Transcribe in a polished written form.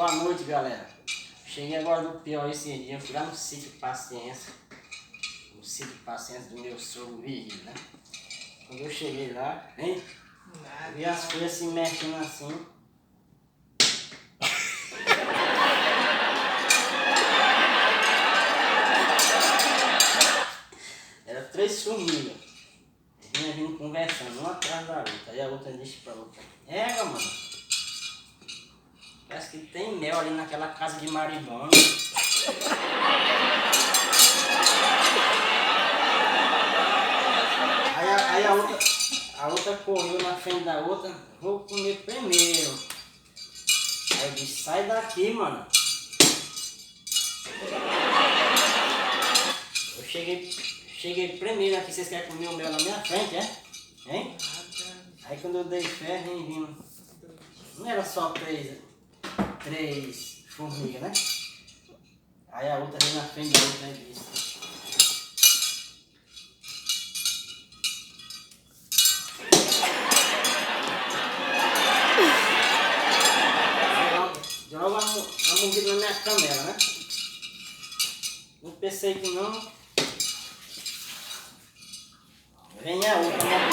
Boa noite, galera. Cheguei agora do Piauí esse dia, fui lá no sítio Paciência. No sítio Paciência do meu sogro Virgílio, né? Quando eu cheguei lá, hein? Vi as folhas se mexendo assim. Era 3 formigas. Vinha vindo conversando, uma atrás da outra. Aí a outra disse pra outra: Ega, mano, parece que tem mel ali naquela casa de maribona. Aí a outra correu na frente da outra: Vou comer primeiro. Aí eu disse: Sai daqui, mano. Eu cheguei primeiro aqui, vocês querem comer o mel na minha frente, é? Hein? Aí quando eu dei fé, vem vindo. Não era só três formigas, né? Aí a outra veio na frente da outra e disse: Joga uma mordida na minha canela, né? Não pensei que não. Vem a outra, né?